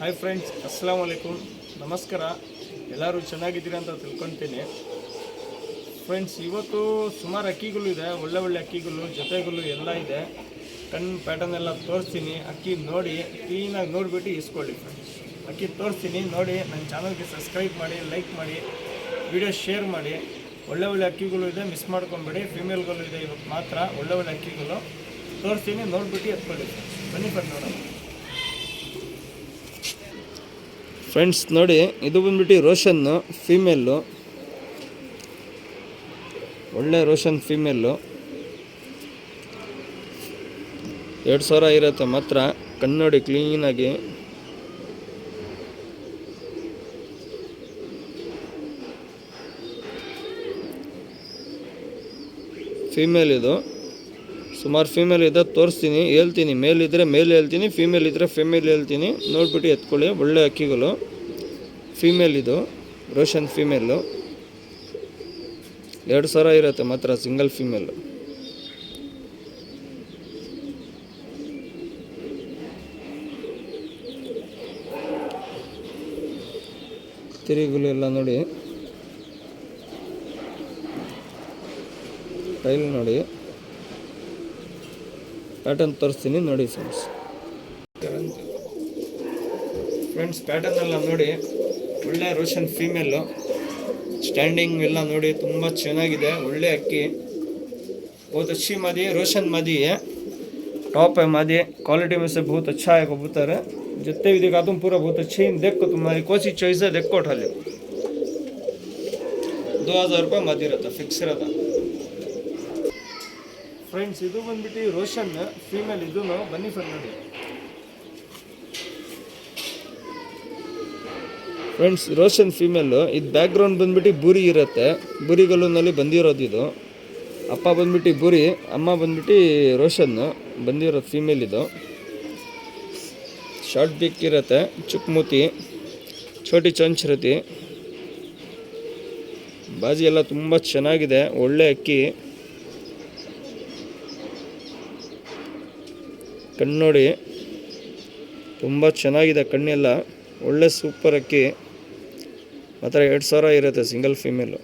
Hi friends, ಅಸ್ಸಲಾಮ್ ವಲೈಕುಮ್, ನಮಸ್ಕಾರ. ಎಲ್ಲರೂ ಚೆನ್ನಾಗಿದ್ದೀರಾ ಅಂತ ತಿಳ್ಕೊತೀನಿ. ಫ್ರೆಂಡ್ಸ್, ಇವತ್ತು ಸುಮಾರು ಅಕ್ಕಿಗಳು ಇದೆ, ಒಳ್ಳೆ ಅಕ್ಕಿಗಳು, ಜೊತೆಗಳು ಎಲ್ಲ ಇದೆ. ಕಣ್ಣು ಪ್ಯಾಟರ್ನ್ ಎಲ್ಲ ತೋರಿಸ್ತೀನಿ. ಅಕ್ಕಿ ನೋಡಿ ಕ್ಲೀನಾಗಿ ನೋಡಿಬಿಟ್ಟು ಇಸ್ಕೊಳ್ಳಿ ಫ್ರೆಂಡ್ಸ್. ಅಕ್ಕಿ ತೋರಿಸ್ತೀನಿ ನೋಡಿ. ನನ್ನ ಚಾನಲ್ಗೆ ಸಬ್ಸ್ಕ್ರೈಬ್ ಮಾಡಿ, ಲೈಕ್ ಮಾಡಿ, ವಿಡಿಯೋ ಶೇರ್ ಮಾಡಿ. ಒಳ್ಳೆ ಅಕ್ಕಿಗಳು ಇದೆ, ಮಿಸ್ ಮಾಡ್ಕೊಬೇಡಿ. ಫಿಮೇಲ್ಗಳು ಇದೆ ಇವತ್ತು ಮಾತ್ರ. ಒಳ್ಳೆ ಅಕ್ಕಿಗಳು ತೋರಿಸ್ತೀನಿ, ನೋಡಿಬಿಟ್ಟು ಎತ್ಕೊಳ್ಳಿ ಫ್ರೆಂಡ್ಸ್. ಬನ್ನಿ ನೋಡೋಣ ಫ್ರೆಂಡ್ಸ್. ನೋಡಿ, ಇದು ಬಂದ್ಬಿಟ್ಟು ರೋಷನ್ನು ಫೀಮೇಲು, ಒಳ್ಳೆ ರೋಷನ್ ಫೀಮೇಲು. 2000 ಇರುತ್ತೆ ಮಾತ್ರ. ಕಣ್ಣು ನೋಡಿ ಕ್ಲೀನಾಗಿ. ಫೀಮೇಲ್ ಇದು. ಸುಮಾರು ಫೀಮೇಲ್ ಇದೆ, ತೋರಿಸ್ತೀನಿ, ಹೇಳ್ತೀನಿ. ಮೇಲಿದ್ದರೆ ಮೇಲ್ ಹೇಳ್ತೀನಿ, ಫೀಮೇಲ್ ಇದ್ದರೆ ಫೀಮೇಲ್ ಹೇಳ್ತೀನಿ. ನೋಡ್ಬಿಟ್ಟು ಎತ್ಕೊಳ್ಳಿ. ಒಳ್ಳೆ ಅಕ್ಕಿಗಳು. ಫೀಮೇಲ್ ಇದು ರೋಷನ್ ಫೀಮೇಲು. 2000 ಇರುತ್ತೆ ಮಾತ್ರ, ಸಿಂಗಲ್ ಫೀಮೇಲು. ತಿರುಗುಲು ಎಲ್ಲ ನೋಡಿ, ಟೈಲ್ ನೋಡಿ, ಪ್ಯಾಟರ್ನ್ ತೋರಿಸ್ತೀನಿ ನೋಡಿ ಫ್ರೆಂಡ್ಸ್. ಪ್ಯಾಟರ್ನ್ ಎಲ್ಲ ನೋಡಿ, ಒಳ್ಳೆ ರೋಷನ್ ಫೀಮೇಲು. ಸ್ಟ್ಯಾಂಡಿಂಗ್ ಎಲ್ಲ ನೋಡಿ, ತುಂಬ ಚೆನ್ನಾಗಿದೆ. ಒಳ್ಳೆ ಅಕ್ಕಿ. बहुत अच्छी मादी है, रोशन मादी है, टॉप है मादी. क्वालिटी में से बहुत अच्छा है कबूतर है. जितने भी दिखा तुम पूरा बहुत अच्छे. देखो तुम्हारी कौन सी चॉइस है, देखो उठा लो. 2000 रुपये मादी रहता, फिक्स रहता ಫ್ರೆಂಡ್ಸ್. ಇದು ಬಂದ್ಬಿಟ್ಟು ರೋಷನ್ ಫೀಮೇಲ್. ಇದೂ ಬನ್ನಿ ಫ್ರೆಂಡ್ ನೋಡಿ ಫ್ರೆಂಡ್ಸ್. ರೋಷನ್ ಫೀಮೇಲು. ಇದು ಬ್ಯಾಕ್ಗ್ರೌಂಡ್ ಬಂದ್ಬಿಟ್ಟು ಬೂರಿ ಇರುತ್ತೆ. ಬೂರಿಗಲ್ಲುನಲ್ಲಿ ಬಂದಿರೋದು ಇದು. ಅಪ್ಪ ಬಂದ್ಬಿಟ್ಟು ಬೂರಿ, ಅಮ್ಮ ಬಂದ್ಬಿಟ್ಟು ರೋಷನ್ನು ಬಂದಿರೋದು ಫೀಮೇಲ್ ಇದು. ಶಾರ್ಟ್ ಬಿಕ್ ಇರುತ್ತೆ, ಚುಕ್ಮೂತಿ, ಛೋಟಿ ಚೊಂಚ್ರತಿ. ಬಾಜಿ ಎಲ್ಲ ತುಂಬ ಚೆನ್ನಾಗಿದೆ. ಒಳ್ಳೆ ಅಕ್ಕಿ. ಕಣ್ಣು ನೋಡಿ, ತುಂಬ ಚೆನ್ನಾಗಿದೆ ಕಣ್ಣೆಲ್ಲ. ಒಳ್ಳೆ ಸೂಪರ್ ಅಕ್ಕಿ ಮಾತ್ರ. 2000 ಇರುತ್ತೆ ಸಿಂಗಲ್ ಫೀಮೇಲು.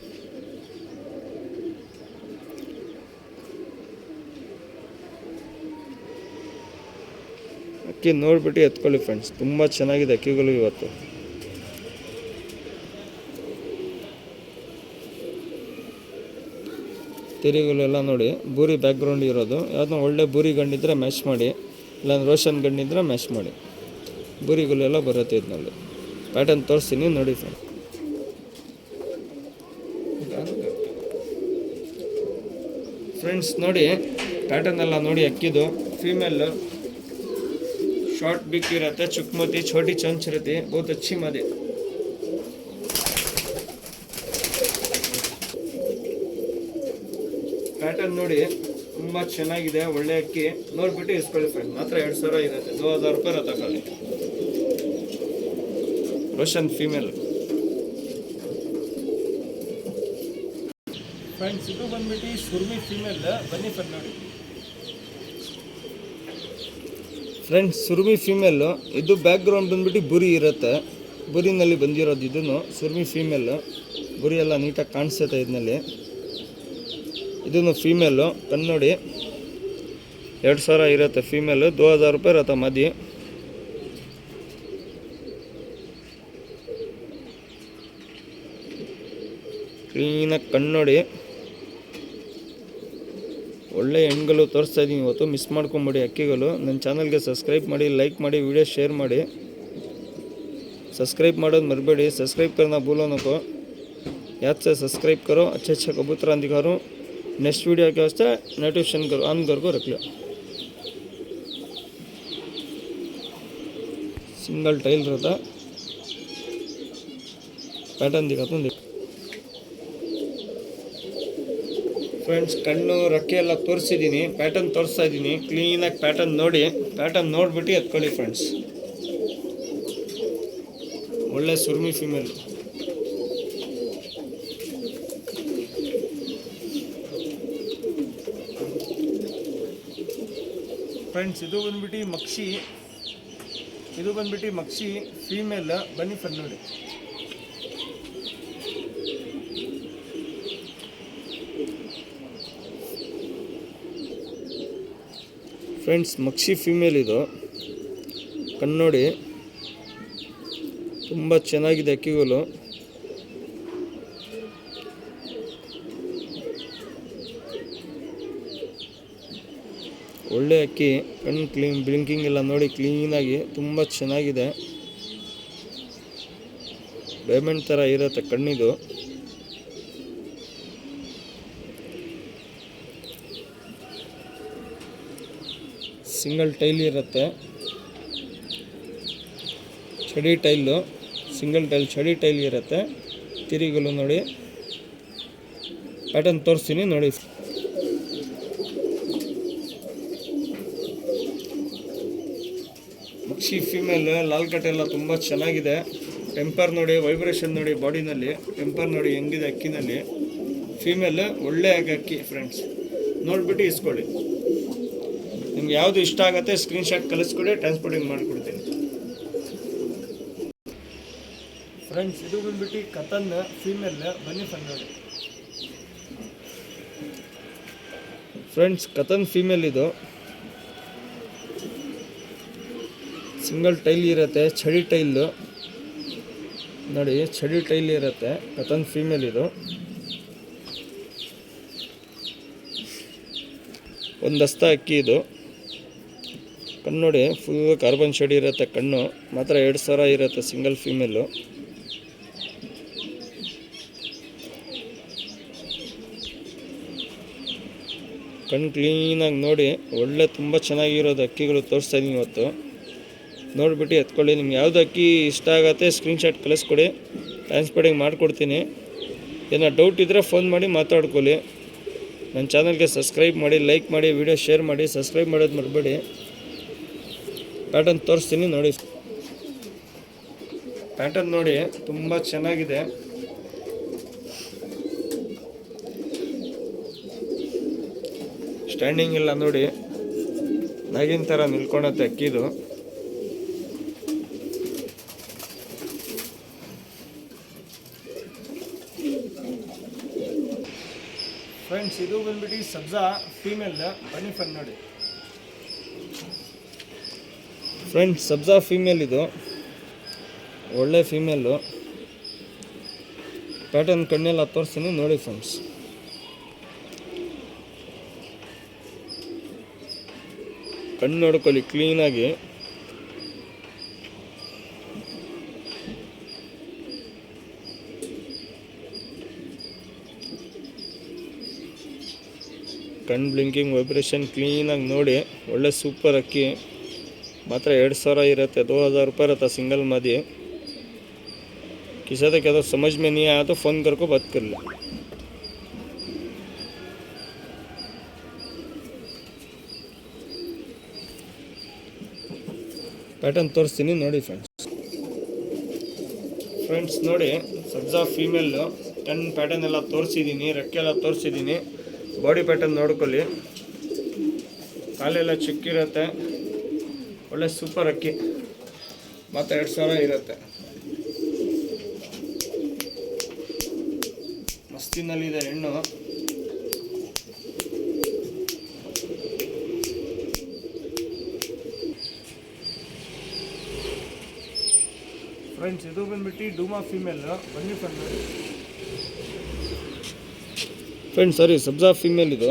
ಅಕ್ಕಿ ನೋಡಿಬಿಟ್ಟು ಎತ್ಕೊಳ್ಳಿ ಫ್ರೆಂಡ್ಸ್. ತುಂಬ ಚೆನ್ನಾಗಿದೆ ಅಕ್ಕಿಗಳು ಇವತ್ತು. ತಿರುಗಲೆಲ್ಲ ನೋಡಿ, ಬೂರಿ ಬ್ಯಾಕ್ಗ್ರೌಂಡ್ ಇರೋದು. ಯಾವುದೋ ಒಳ್ಳೆ ಬೂರಿ ಗಂಡಿದ್ರೆ ಮ್ಯಾಚ್ ಮಾಡಿ, ಇಲ್ಲಾಂದ್ರೆ ರೋಷನ್ ಗಂಡಿದ್ರೆ ಮ್ಯಾಚ್ ಮಾಡಿ. ಬೂರಿಗಳೆಲ್ಲ ಬರುತ್ತೆ ಇದರಲ್ಲಿ. ಪ್ಯಾಟರ್ನ್ ತೋರಿಸ್ತೀನಿ ನೋಡಿ ಫ್ರೆಂಡ್. ಫ್ರೆಂಡ್ಸ್ ನೋಡಿ, ಪ್ಯಾಟರ್ನ್ ಎಲ್ಲ ನೋಡಿ. ಅಕ್ಕಿದು ಫೀಮೇಲ್. ಶಾರ್ಟ್ ಬಿಕ್ ಇರುತ್ತೆ, ಚುಕ್ಮತಿ, ಛೋಟಿ ಚೊಂಚ್ ಇರುತ್ತೆ. ಬಹುತ್ ಅಚ್ಚಿ ಮಾದಿ. ಪ್ಯಾಟರ್ನ್ ನೋಡಿ, ತುಂಬ ಚೆನ್ನಾಗಿದೆ. ಒಳ್ಳೆ ಅಕ್ಕಿ. ನೋಡ್ಬಿಟ್ಟು ಇಸ್ಕೊಳ್ಳಿ ಫ್ರೆಂಡ್. ಮಾತ್ರ 2000 ಇರುತ್ತೆ. 2000 ರೂಪಾಯಿ ಇರುತ್ತೆ ಖಾಲಿ. Roshan female friends. ಇದು ಬಂದ್ಬಿಟ್ಟು ಸುರ್ಮಿ ಫೀಮೇಲ್. ಬನ್ನಿ ಫ್ರೆಂಡ್ ನೋಡಿ ಫ್ರೆಂಡ್ಸ್. ಸುರ್ಮಿ ಫೀಮೇಲು. ಇದು ಬ್ಯಾಕ್ಗ್ರೌಂಡ್ ಬಂದ್ಬಿಟ್ಟು ಬುರಿ ಇರುತ್ತೆ. ಬುರಿನಲ್ಲಿ ಬಂದಿರೋದು ಇದನ್ನು ಸುರ್ಮಿ ಫೀಮೇಲು. ಬುರಿ ಎಲ್ಲ ನೀಟಾಗಿ ಕಾಣಿಸುತ್ತೆ ಇದರಲ್ಲಿ. ಇದನ್ನು ಫೀಮೇಲು. ಕಣ್ಣು ನೋಡಿ, 2000 ಇರುತ್ತೆ ಫೀಮೇಲು. 2000 ರೂಪಾಯಿ ಇರುತ್ತೆ ಮದಿ. ಕ್ಲೀನಾಗಿ ಕಣ್ಣು ನೋಡಿ. ಒಳ್ಳೆ ಹೆಣ್ಗಳು ತೋರಿಸ್ತಾ ಇದ್ದೀನಿ ಇವತ್ತು. ಮಿಸ್ ಮಾಡ್ಕೊಂಬಿಡಿ ಅಕ್ಕಿಗಳು. ನನ್ನ ಚಾನಲ್ಗೆ ಸಬ್ಸ್ಕ್ರೈಬ್ ಮಾಡಿ, ಲೈಕ್ ಮಾಡಿ, ವಿಡಿಯೋ शेयर ಮಾಡಿ. सब्सक्राइब ಮಾಡೋದು ಮರಿಬೇಡಿ. सब्सक्राइब करना भूलो न को. याद से सब्सक्राइब करो. अच्छे कबूतर दिखा रहा हूँ. नेक्स्ट वीडियो के वास्ते नोटिफिकेशन करो, ऑन कर को रख लो. सिंगल टाइल रहता. पैटर्न दिखाता हूँ. ಫ್ರೆಂಡ್ಸ್, ಕಣ್ಣು ರೆಕ್ಕೆ ಎಲ್ಲ ತೋರಿಸಿದ್ದೀನಿ. ಪ್ಯಾಟರ್ನ್ ತೋರಿಸ್ತಾ ಇದ್ದೀನಿ. ಕ್ಲೀನಾಗಿ ಪ್ಯಾಟರ್ನ್ ನೋಡಿ. ಪ್ಯಾಟರ್ನ್ ನೋಡಿಬಿಟ್ಟು ಎತ್ಕೊಳ್ಳಿ ಫ್ರೆಂಡ್ಸ್. ಒಳ್ಳೆ ಸುರ್ಮಿ ಫೀಮೇಲ್. ಫ್ರೆಂಡ್ಸ್ ಇದು ಬಂದ್ಬಿಟ್ಟು ಮಕ್ಷಿ ಇದು ಬಂದ್ಬಿಟ್ಟು ಮಕ್ಷಿ ಫೀಮೇಲ್. ಬನ್ನಿ ಫ್ರೆಂಡ್ ನೋಡಿ. ಫ್ರೆಂಡ್ಸ್ ಮಕ್ಷಿ ಫೀಮೇಲ್ ಇದು. ಕಣ್ಣೋಡಿ ತುಂಬ ಚೆನ್ನಾಗಿದೆ ಅಕ್ಕಿಗಳು. ಒಳ್ಳೆ ಅಕ್ಕಿ. ಕಣ್ಣು ಬ್ಲಿಂಕಿಂಗ್ ಎಲ್ಲ ನೋಡಿ ಕ್ಲೀನಾಗಿ ತುಂಬ ಚೆನ್ನಾಗಿದೆ. ಡೈಮಂಡ್ ಥರ ಇರುತ್ತೆ ಕಣ್ಣಿದು. ಸಿಂಗಲ್ ಟೈಲ್ ಇರುತ್ತೆ, ಚಡಿ ಟೈಲು. ಸಿಂಗಲ್ ಟೈಲ್ ಚಡಿ ಟೈಲ್ ಇರುತ್ತೆ. ತಿರಿಗಲು ನೋಡಿ, ಪ್ಯಾಟರ್ನ್ ತೋರಿಸ್ತೀನಿ ನೋಡಿ. ಮಕ್ಷಿ ಫೀಮೇಲ್ ಲಾಲ್ ಕಟ್ ಎಲ್ಲ ತುಂಬ ಚೆನ್ನಾಗಿದೆ. ಟೆಂಪರ್ ನೋಡಿ, ವೈಬ್ರೇಷನ್ ನೋಡಿ ಬಾಡಿನಲ್ಲಿ. ಟೆಂಪರ್ ನೋಡಿ ಹೆಂಗಿದೆ ಅಕ್ಕಿನಲ್ಲಿ. ಫೀಮೇಲ್ ಒಳ್ಳೆ ಅಕ್ಕಿ ಫ್ರೆಂಡ್ಸ್. ನೋಡಿಬಿಟ್ಟು ಇಸ್ಕೊಳ್ಳಿ. ನಿಮ್ಗೆ ಯಾವುದು ಇಷ್ಟ ಆಗುತ್ತೆ ಸ್ಕ್ರೀನ್ಶಾಟ್ ಕಳಿಸ್ಕೊಡಿ, ಟ್ರಾನ್ಸ್ಪೋರ್ಟಿಂಗ್ ಮಾಡಿಕೊಡ್ತೀನಿ ಫ್ರೆಂಡ್ಸ್. ಇದು ಬಂದ್ಬಿಟ್ಟು ಕತನ್ ಫೀಮೇಲ್. ಬನ್ನಿ ಫ್ರೆಂಡ್ ನೋಡಿ. ಫ್ರೆಂಡ್ಸ್ ಕತನ್ ಫೀಮೇಲ್ ಇದು. ಸಿಂಗಲ್ ಟೈಲ್ ಇರುತ್ತೆ, ಚಡಿ ಟೈಲು ನೋಡಿ, ಚಡಿ ಟೈಲ್ ಇರುತ್ತೆ. ಕತನ್ ಫೀಮೇಲ್ ಇದು. ಒಂದು ದಸ್ತ ಅಕ್ಕಿ ಇದು. ಕಣ್ಣು ನೋಡಿ, ಫುಲ್ ಕಾರ್ಬನ್ ಶೇಡ್ ಇರುತ್ತೆ. ಕಣ್ಣು ಮಾತ್ರ 2000 ಇರುತ್ತೆ. Single female. ಕಣ್ಣು ಕ್ಲೀನಾಗಿ ನೋಡಿ. ಒಳ್ಳೆ ತುಂಬ ಚೆನ್ನಾಗಿರೋದು ಅಕ್ಕಿಗಳು ತೋರಿಸ್ತಾ ಇದ್ದೀನಿ ಇವತ್ತು. ನೋಡಿಬಿಟ್ಟು ಎತ್ಕೊಳ್ಳಿ. ನಿಮ್ಗೆ ಯಾವುದು ಅಕ್ಕಿ ಇಷ್ಟ ಆಗುತ್ತೆ ಸ್ಕ್ರೀನ್ಶಾಟ್ ಕಳಿಸ್ಕೊಡಿ, ಟ್ರಾನ್ಸ್ಪೋರ್ಟಿಂಗ್ ಮಾಡಿಕೊಡ್ತೀನಿ. ಏನೋ ಡೌಟ್ ಇದ್ದರೆ ಫೋನ್ ಮಾಡಿ ಮಾತಾಡ್ಕೊಳ್ಳಿ. ನನ್ನ ಚಾನಲ್ಗೆ ಸಬ್ಸ್ಕ್ರೈಬ್ ಮಾಡಿ, ಲೈಕ್ ಮಾಡಿ, ವಿಡಿಯೋ ಶೇರ್ ಮಾಡಿ. ಸಬ್ಸ್ಕ್ರೈಬ್ ಮಾಡೋದು ಮರಿಬೇಡಿ. ಪ್ಯಾಟರ್ನ್ ತೋರಿಸ್ತೀನಿ ನೋಡಿ. ಪ್ಯಾಟರ್ನ್ ನೋಡಿ ತುಂಬ ಚೆನ್ನಾಗಿದೆ. ಸ್ಟ್ಯಾಂಡಿಂಗ್ ಎಲ್ಲ ನೋಡಿ, ನಾಗಿನ ಥರ ನಿಲ್ಕೊಳತ್ತೆ ಅಕ್ಕಿದು. ಫ್ರೆಂಡ್ಸ್ ಇದು ಬಂದ್ಬಿಟ್ಟು ಸಬ್ಜಾ ಫೀಮೇಲ್. ಬನ್ನಿ ಫ್ರೆಂಡ್ ನೋಡಿ. ಫ್ರೆಂಡ್ಸ್ ಸಬ್ಜಾ ಫೀಮೇಲ್ ಇದು. ಒಳ್ಳೆ ಫೀಮೇಲು. ಪ್ಯಾಟರ್ನ್ ಕಣ್ಣೆಲ್ಲ ತೋರಿಸ್ತೀನಿ ನೋಡಿ ಫ್ರೆಂಡ್ಸ್. ಕಣ್ಣು ನೋಡ್ಕೊಳ್ಳಿ ಕ್ಲೀನಾಗಿ. ಕಣ್ಣು ಬ್ಲಿಂಕಿಂಗ್, ವೈಬ್ರೇಷನ್ ಕ್ಲೀನಾಗಿ ನೋಡಿ. ಒಳ್ಳೆ ಸೂಪರ್ ಅಕ್ಕಿ. ಮಾತ್ರ 2000 ಇರುತ್ತೆ. 2000 रुपये रहता सिंगल मादी. किसी तक तो समझ में नहीं आया तो फ़ोन करके बात कर ले. ಪ್ಯಾಟರ್ನ್ ತೋರಿಸ್ತೀನಿ ನೋಡಿ ಫ್ರೆಂಡ್ಸ್. ಫ್ರೆಂಡ್ಸ್ ನೋಡಿ ಸಬ್ಜಾ ಫೀಮೇಲು. ಕಣ್ಣು ಪ್ಯಾಟರ್ನ್ ಎಲ್ಲ ತೋರಿಸಿದ್ದೀನಿ, ರೆಕ್ಕೆಲ್ಲ ತೋರಿಸಿದ್ದೀನಿ. ಬಾಡಿ ಪ್ಯಾಟರ್ನ್ ನೋಡ್ಕೊಳ್ಳಿ. ಕಾಲೆಲ್ಲ ಚಿಕ್ಕಿರುತ್ತೆ. ಒಳ್ಳೆ ಸೂಪರ್ ಅಕ್ಕಿ. ಮತ್ತು 2000 ಇರುತ್ತೆ. ಮಸ್ತಿನಲ್ಲಿದೆ ಹೆಣ್ಣು. ಫ್ರೆಂಡ್ಸ್ ಇದು ಬಂದ್ಬಿಟ್ಟು ಡೂಮಾ ಫೀಮೇಲ್. ಬನ್ನಿ ಫ್ರೆಂಡ್ ನೋಡಿ. ಫ್ರೆಂಡ್ಸ್ ಸಾರಿ ಸಬ್ಜಾ ಫೀಮೇಲ್ ಇದು.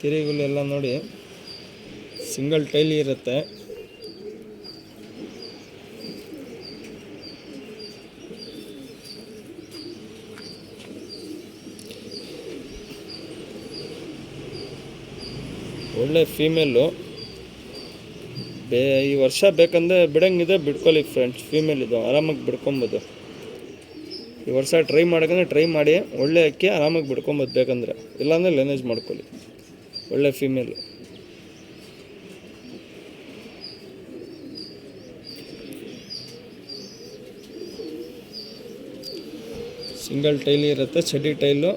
ತಿರಿಗುಲೆಲ್ಲ ನೋಡಿ, ಸಿಂಗಲ್ ಟೈಲ್ ಇರುತ್ತೆ. ಒಳ್ಳೆ ಫೀಮೇಲು. ಈ ವರ್ಷ ಬೇಕಂದರೆ ಬಿಡಂಗಿದೆ ಬಿಡ್ಕೊಳ್ಳಿ ಫ್ರೆಂಡ್ಸ್. ಫೀಮೇಲ್ ಇದು ಆರಾಮಾಗಿ ಬಿಡ್ಕೊಬೋದು. ಈ ವರ್ಷ ಟ್ರೈ ಮಾಡೋಕ್ಕಂದ್ರೆ ಟ್ರೈ ಮಾಡಿ. ಒಳ್ಳೆ ಅಕ್ಕಿ ಆರಾಮಾಗಿ ಬಿಡ್ಕೊಬೋದು ಬೇಕಂದರೆ. ಇಲ್ಲಾಂದರೆ ಲೆನೇಜ್ ಮಾಡ್ಕೊಳ್ಳಿ. ಒಳ್ಳೆ ಫೀಮೇಲು. ಸಿಂಗಲ್ ಟೈಲ್ ಇರುತ್ತೆ, ಚಡಿ ಟೈಲು.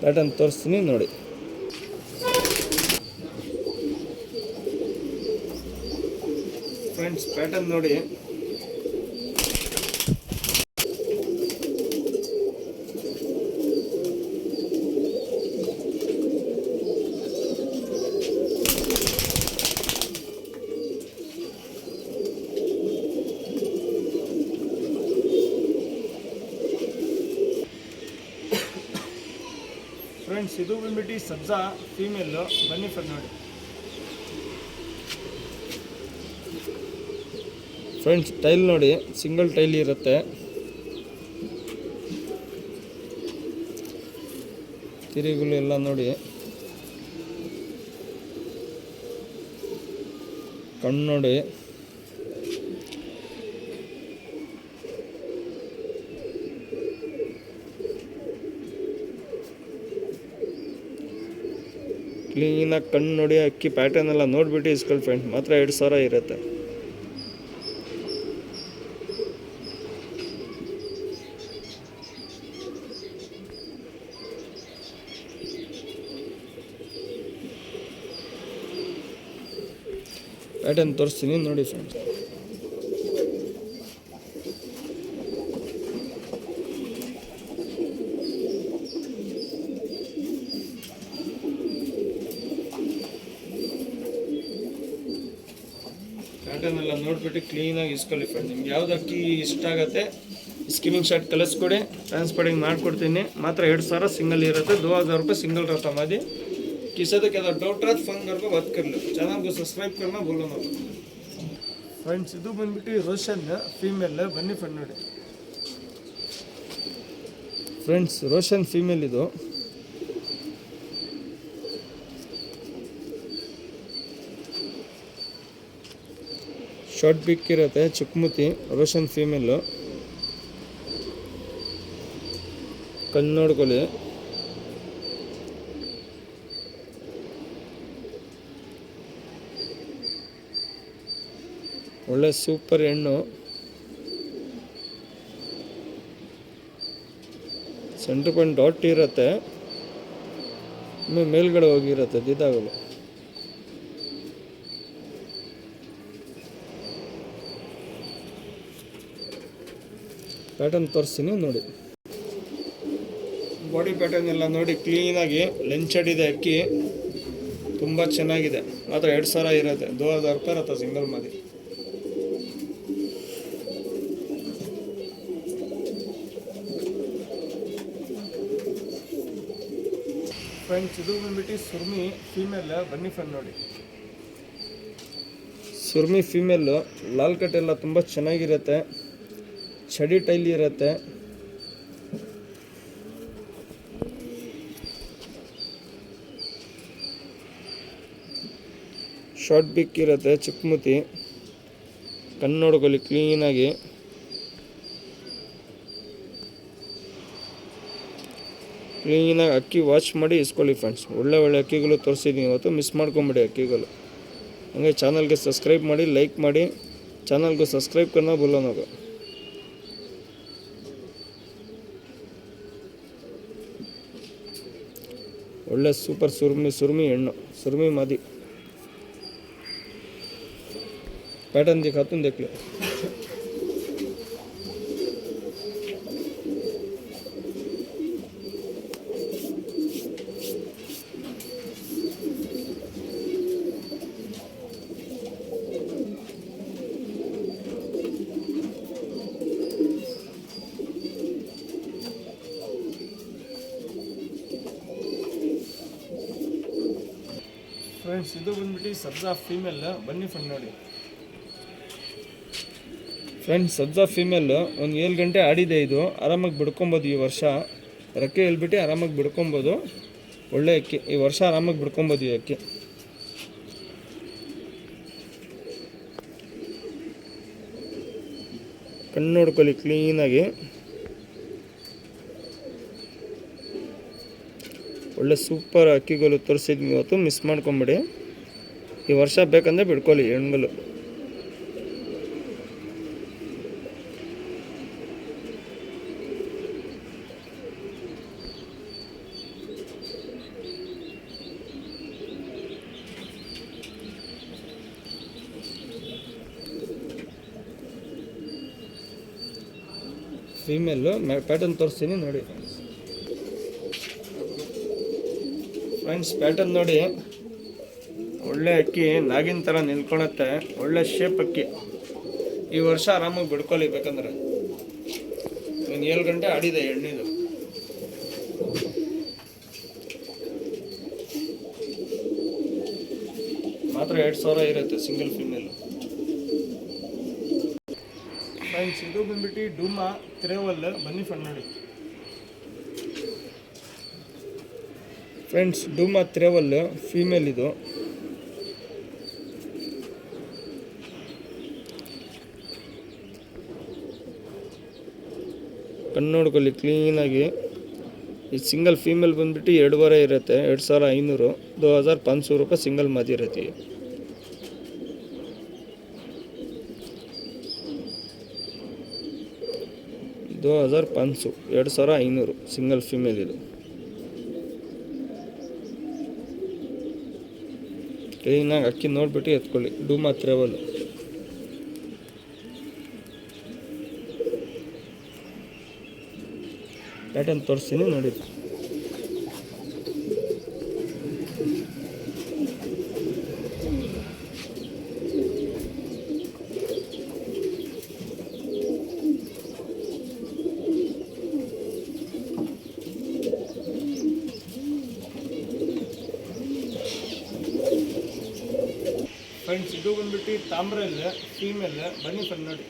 ಪ್ಯಾಟರ್ನ್ ತೋರಿಸ್ತೀನಿ ನೋಡಿ. ಫ್ರೆಂಡ್ಸ್ ಪ್ಯಾಟರ್ನ್ ನೋಡಿ. ಫ್ರೆಂಡ್ಸ್ ಇದು ಬಂದ್ಬಿಟ್ಟು ಸಬ್ಜಾ ಫೀಮೇಲು. ಬನ್ನಿ ಫ್ರೆಂಡ್ ನೋಡಿ. ಫ್ರೆಂಡ್ಸ್ ಟೈಲ್ ನೋಡಿ, ಸಿಂಗಲ್ ಟೈಲ್ ಇರುತ್ತೆ. ತಿರುಗುಲು ಎಲ್ಲ ನೋಡಿ, ಕಣ್ಣು ನೋಡಿ, ಕ್ಲೀನಾಗಿ ಕಣ್ಣು ನೋಡಿ. ಅಕ್ಕಿ ಪ್ಯಾಟರ್ನ್ ಎಲ್ಲ ನೋಡಿಬಿಟ್ಟು ಇಸ್ಕೊಳ್ಳಿ ಫ್ರೆಂಡ್ಸ್. ಮಾತ್ರ 2,000 ಇರುತ್ತೆ. ಪ್ಯಾಟರ್ನ್ ತೋರಿಸ್ತೀನಿ ನೋಡಿ ಫ್ರೆಂಡ್ಸ್. ಪ್ಯಾಟರ್ನ್ ಎಲ್ಲ ನೋಡಿಬಿಟ್ಟು ಕ್ಲೀನಾಗಿ ಇಸ್ಕೊಳ್ಳಿ ಫ್ರೆಂಡ್. ನಿಮ್ಗೆ ಯಾವ್ದು ಅಕ್ಕಿ ಇಷ್ಟ ಆಗುತ್ತೆ ಸ್ಕಿನ್ನಿಂಗ್ ಶಾರ್ಟ್ ಕಳಿಸ್ಕೊಡಿ, ಟ್ರಾನ್ಸ್ಪೋರ್ಟಿಂಗ್ ಮಾಡಿಕೊಡ್ತೀನಿ. ಮಾತ್ರ 2,000 ಸಿಂಗಲ್ ಇರುತ್ತೆ. 2,000 रुपये सिंगल रहता मादी. किसी को क्या डाउट रहा फोन करके बात कर लो. चैनल को सब्सक्राइब करना बोलो ना ಫ್ರೆಂಡ್ಸ್. ಇದು ಬಂದ್ಬಿಟ್ಟು ರೋಷನ್ ಫೀಮೇಲ್. ಬನ್ನಿ ಫ್ರೆಂಡ್ ನೋಡಿ. ಫ್ರೆಂಡ್ಸ್ ರೋಷನ್ ಫೀಮೇಲ್ ಇದು. ಶಾರ್ಟ್ ಬಿಕ್ ಇರುತ್ತೆ, ಚಿಕ್ಕಮುತಿ. ರೋಷನ್ ಫೀಮೇಲು. ಕಣ್ಣು ನೋಡ್ಕೊಳ್ಳಿ. ಒಳ್ಳೆ ಸೂಪರ್ ಹೆಣ್ಣು. ಸೆಂಟ್ರ್ ಪಾಯಿಂಟ್ ಡಾಟ್ ಇರುತ್ತೆ, ಮೇಲ್ಗಡೆ ಹೋಗಿರುತ್ತೆ ದಿದಾಗಲು. ಪ್ಯಾಟರ್ನ್ ತೋರಿಸ್ತೀನಿ ನೋಡಿ. ಬಾಡಿ ಪ್ಯಾಟರ್ನ್ ಎಲ್ಲ ನೋಡಿ ಕ್ಲೀನಾಗಿ ಲೆಂಚಡಿದೆ ಅಕ್ಕಿ. ತುಂಬ ಚೆನ್ನಾಗಿದೆ. ಮಾತ್ರ 2,000 ಇರುತ್ತೆ. 2,000 रुपये रहता सिंगल मादी. ಫ್ರೆಂಡ್ಸ್ ಇದು ಬಂದ್ಬಿಟ್ಟು ಸುರ್ಮಿ ಫೀಮೇಲ್. ಬನ್ನಿ ಫ್ರೆಂಡ್ ನೋಡಿ. ಸುರ್ಮಿ ಫೀಮೇಲು. ಲಾಲ್ ಕಟ್ ಎಲ್ಲ ತುಂಬ ಚೆನ್ನಾಗಿರುತ್ತೆ. ಚಡಿ ಟೈಲ್ ಇರುತ್ತೆ. ಶಾರ್ಟ್ ಬಿಕ್ ಇರುತ್ತೆ, ಚಿಕ್ಕಮುತಿ. ಕಣ್ಣು ನೋಡ್ಕೊಳ್ಳಿ ಕ್ಲೀನಾಗಿ. ಕ್ಲೀನಾಗಿ ಅಕ್ಕಿ ವಾಶ್ ಮಾಡಿ ಇಸ್ಕೊಳ್ಳಿ ಫ್ರೆಂಡ್ಸ್. ಒಳ್ಳೆ ಅಕ್ಕಿಗಳು ತೋರಿಸಿದ್ದೀನಿ ಇವತ್ತು. ಮಿಸ್ ಮಾಡ್ಕೊಂಬಿಡಿ ಅಕ್ಕಿಗಳು. ಹಂಗೆ ಚಾನಲ್ಗೆ ಸಬ್ಸ್ಕ್ರೈಬ್ ಮಾಡಿ, ಲೈಕ್ ಮಾಡಿ. ಚಾನಲ್ಗೂ ಸಬ್ಸ್ಕ್ರೈಬ್ करना बोलो ना. ಒಳ್ಳೆ ಸೂಪರ್ ಸುರ್ಮಿ ಹೆಣ್ಣು. ಸುರ್ಮಿ ಮಾದಿ. पैटर्न दिखाता हूँ, देख लो. ಫ್ರೆಂಡ್ಸ್ ಇದು ಬಂದ್ಬಿಟ್ಟು ಸಬ್ಜಾ ಫೀಮೇಲ್. ಬನ್ನಿ ಫ್ರೆಂಡ್ ನೋಡಿ. ಫ್ರೆಂಡ್ಸ್ ಸಬ್ಜಾ ಫೀಮೇಲ್ ಒಂದು 7 ಗಂಟೆ ಆಡಿದೆ. ಇದು ಆರಾಮಾಗಿ ಬಿಡ್ಕೊಬೋದು. ಈ ವರ್ಷ ರೆಕ್ಕೆ ಹೇಳ್ಬಿಟ್ಟು ಆರಾಮಾಗಿ ಬಿಡ್ಕೊಬೋದು. ಒಳ್ಳೆ ಅಕ್ಕಿ. ಈ ವರ್ಷ ಆರಾಮಾಗಿ ಬಿಡ್ಕೊಬೋದು ಈ ಅಕ್ಕಿ. ಕಣ್ಣು ನೋಡ್ಕೊಳ್ಳಿ ಕ್ಲೀನಾಗಿ. ಒಳ್ಳೆ ಸೂಪರ್ ಅಕ್ಕಿಗಳು ತೋರಿಸಿದ್ವಿ ಇವತ್ತು. ಮಿಸ್ ಮಾಡ್ಕೊಂಬಿಡಿ. ಈ ವರ್ಷ ಬೇಕಂದರೆ ಬಿಡ್ಕೊಳ್ಳಿ ಹೆಣ್ಗಳು. ಫೀಮೇಲು ಪ್ಯಾಟರ್ನ್ ತೋರಿಸ್ತೀನಿ ನೋಡಿ ಫ್ರೆಂಡ್ಸ್. ಪ್ಯಾಟರ್ನ್ ನೋಡಿ, ಒಳ್ಳೆ ಅಕ್ಕಿ ನಾಗಿನ ಥರ ನಿಲ್ಕೊಳತ್ತೆ. ಒಳ್ಳೆ ಶೇಪ್ ಅಕ್ಕಿ. ಈ ವರ್ಷ ಆರಾಮಾಗಿ ಬಿಡ್ಕೊಳ್ಳಿ. ಬೇಕಂದ್ರೆ ಒಂದು 7 ಗಂಟೆ ಆಡಿದೆ ಎಣ್ಣೆದು. ಮಾತ್ರ 2000 ಇರುತ್ತೆ ಸಿಂಗಲ್ ಫೀಮೇಲು. ಫ್ರೆಂಡ್ಸ್ ಇದು ಬಂದ್ಬಿಟ್ಟು ಡೂಮಾ ತ್ರೇವಲ್. ಬನ್ನಿ ಫ್ರೆಂಡ್ ನೋಡಿ ಫ್ರೆಂಡ್ಸ್, ಡೂಮಾ ತ್ರೇವಲ್ ಫೀಮೇಲ್ ಇದು. ಕಣ್ಣು ನೋಡ್ಕೊಳ್ಳಿ ಕ್ಲೀನಾಗಿ. ಈ ಸಿಂಗಲ್ ಫೀಮೇಲ್ ಬಂದ್ಬಿಟ್ಟು 2,500 ಇರುತ್ತೆ. 2500, 2500 ರೂಪಾಯಿ ಸಿಂಗಲ್ ಮಾದಿ ಇರುತ್ತೆ. 2500, 2500 ಸಿಂಗಲ್ ಫೀಮೇಲ್ ಇದು. ಕ್ಲೀನಾಗಿ ಅಕ್ಕಿ ನೋಡ್ಬಿಟ್ಟು ಎತ್ಕೊಳ್ಳಿ. ಡೂಮಾ ತ್ರೇವಲ್. ಪ್ಯಾಟರ್ನ್ ತೋರಿಸ್ತೀನಿ ನೋಡಿ. ಫ್ರೆಂಡ್ಸ್ ಇದು ಬಂದ್ಬಿಟ್ಟು ತಾಮ್ರಲ್ ಫೀಮೇಲ್. ಬನ್ನಿ ಫ್ರೆಂಡ್ ನೋಡಿ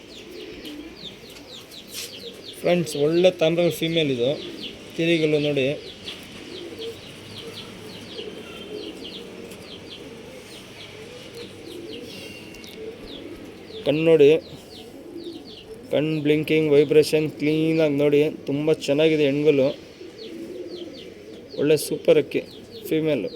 ಫ್ರೆಂಡ್ಸ್, ಒಳ್ಳೆ ತಾಮ್ರಲ್ ಫೀಮೇಲ್ ಇದು. ತಿರಿಗಲ್ಲು ನೋಡಿ. ಕಣ್ಣು ನೋಡಿ, ಕಣ್ಣು ಬ್ಲಿಂಕಿಂಗ್, ವೈಬ್ರೇಷನ್ ಕ್ಲೀನಾಗಿ ನೋಡಿ. ತುಂಬ ಚೆನ್ನಾಗಿದೆ ಹೆಣ್ಗಲ್ಲು. ಒಳ್ಳೆ ಸೂಪರ್ ಅಕ್ಕಿ ಫೀಮೇಲು.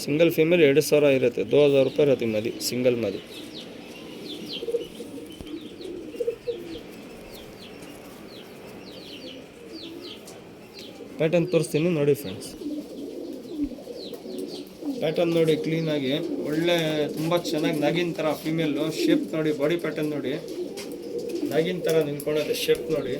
ಸಿಂಗಲ್ ಫೀಮೇಲ್ 2000 ಇರುತ್ತೆ. 2000 ರೂಪಾಯಿ ಇರುತ್ತೆ ಮದಿ, ಸಿಂಗಲ್ ಮದಿ. ಪ್ಯಾಟರ್ನ್ ತೋರಿಸ್ತೀನಿ ನೋಡಿ ಫ್ರೆಂಡ್ಸ್. ಪ್ಯಾಟರ್ನ್ ನೋಡಿ ಕ್ಲೀನಾಗಿ. ಒಳ್ಳೆ ತುಂಬ ಚೆನ್ನಾಗಿ ನಾಗಿನ ಥರ ಫೀಮೇಲು. ಶೇಪ್ ನೋಡಿ, ಬಾಡಿ ಪ್ಯಾಟರ್ನ್ ನೋಡಿ, ನಾಗಿನ ಥರ ನಿಂತ್ಕೊಳ್ಳೋದು ಶೇಪ್ ನೋಡಿ.